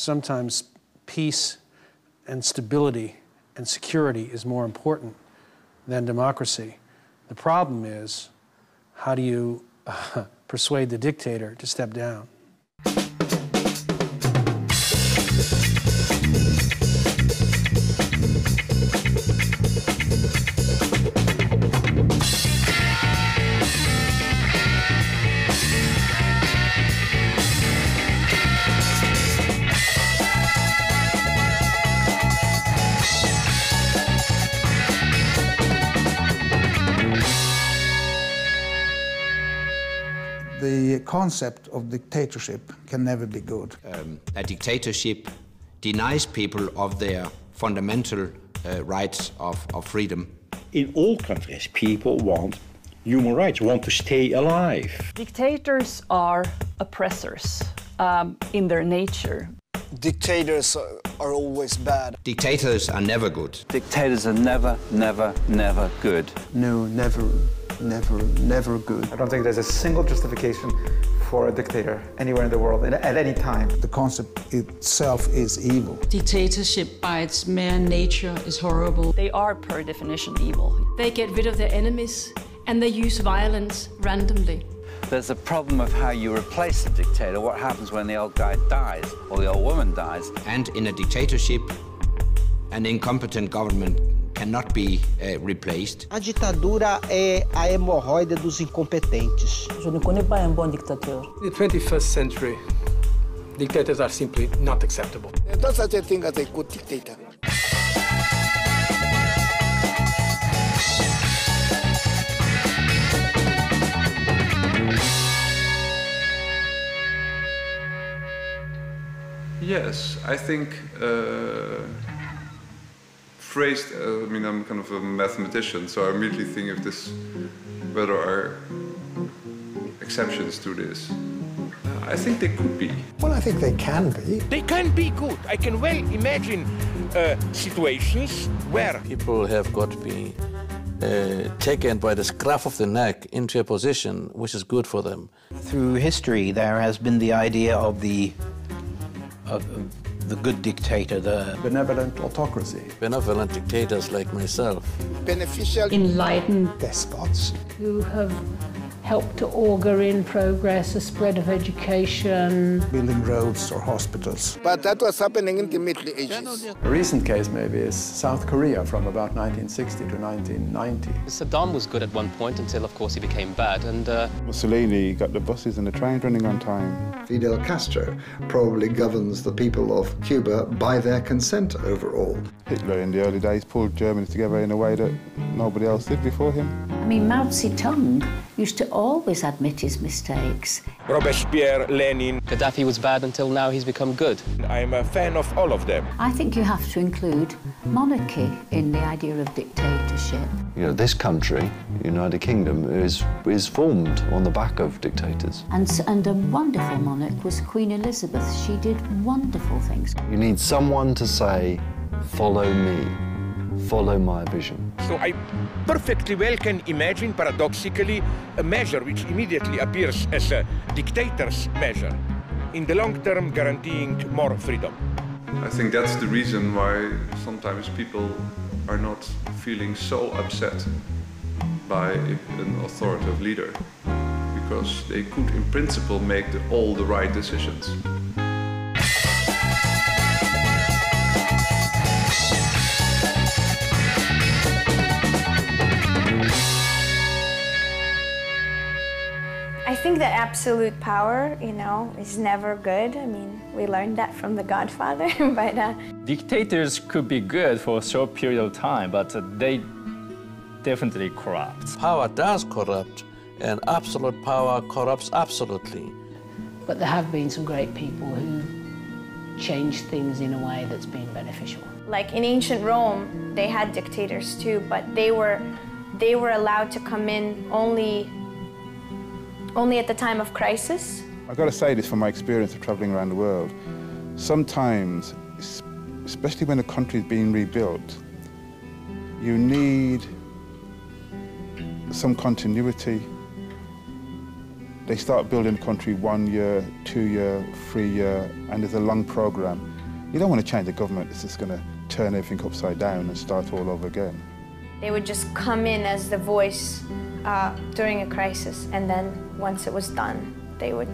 Sometimes peace and stability and security is more important than democracy. The problem is, how do you persuade the dictator to step down? The concept of dictatorship can never be good. A dictatorship denies people of their fundamental rights of freedom. In all countries, people want human rights, want to stay alive. Dictators are oppressors in their nature. Dictators are always bad. Dictators are never good. Dictators are never, never, never good. No, never, never, never good. I don't think there's a single justification for a dictator anywhere in the world at any time. The concept itself is evil. Dictatorship by its mere nature is horrible. They are, per definition, evil. They get rid of their enemies and they use violence randomly. There's a problem of how you replace the dictator, what happens when the old guy dies or the old woman dies. And in a dictatorship, an incompetent government cannot be replaced. A ditadura é a hemorroida dos incompetentes. Je ne connais pas un bon dictateur. In the 21st century, dictators are simply not acceptable. There's no such a thing as a good dictator. Yes, I think phrased, I mean, I'm kind of a mathematician, so I immediately think of this, whether there are exceptions to this. I think they could be. Well, I think they can be. They can be good. I can well imagine situations where people have got to be taken by the scruff of the neck into a position which is good for them. Through history, there has been the idea of the good dictator, the benevolent autocracy. Benevolent dictators like myself. Beneficial. Enlightened despots. Who have helped to augur in progress, the spread of education. Building roads or hospitals. But that was happening in the Middle Ages. A recent case maybe is South Korea from about 1960 to 1990. Saddam was good at one point until, of course, he became bad. And Mussolini got the buses and the trains running on time. Fidel Castro probably governs the people of Cuba by their consent overall. Hitler in the early days pulled Germany together in a way that nobody else did before him. I mean, Mao Zedong used to always admit his mistakes. Robespierre, Lenin. Gaddafi was bad until now he's become good. I'm a fan of all of them. I think you have to include monarchy in the idea of dictatorship. You know, this country, United Kingdom, is formed on the back of dictators. And a wonderful monarch was Queen Elizabeth. She did wonderful things. You need someone to say, follow me, follow my vision. So I perfectly well can imagine, paradoxically, a measure which immediately appears as a dictator's measure, in the long term guaranteeing more freedom. I think that's the reason why sometimes people are not feeling so upset by an authoritative leader, because they could in principle make all the right decisions. I think that absolute power, is never good. I mean, we learned that from The Godfather, but... Dictators could be good for a short period of time, but they definitely corrupt. Power does corrupt, and absolute power corrupts absolutely. But there have been some great people who changed things in a way that's been beneficial. Like in ancient Rome, they had dictators too, but they were allowed to come in only at the time of crisis. I've got to say this from my experience of travelling around the world. Sometimes, especially when a country is being rebuilt, you need some continuity. They start building a country 1 year, 2 year, 3 year, and there's a long program. You don't want to change a government that's just going to turn everything upside down and start all over again. They would just come in as the voice during a crisis, and then once it was done, they would,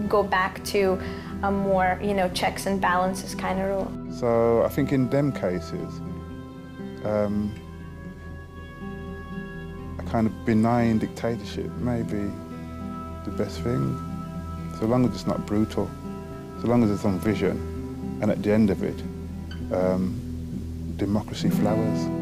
go back to a more, checks and balances kind of rule. So I think in them cases, a kind of benign dictatorship may be the best thing, so long as it's not brutal, so long as there's some vision, and at the end of it, democracy flowers.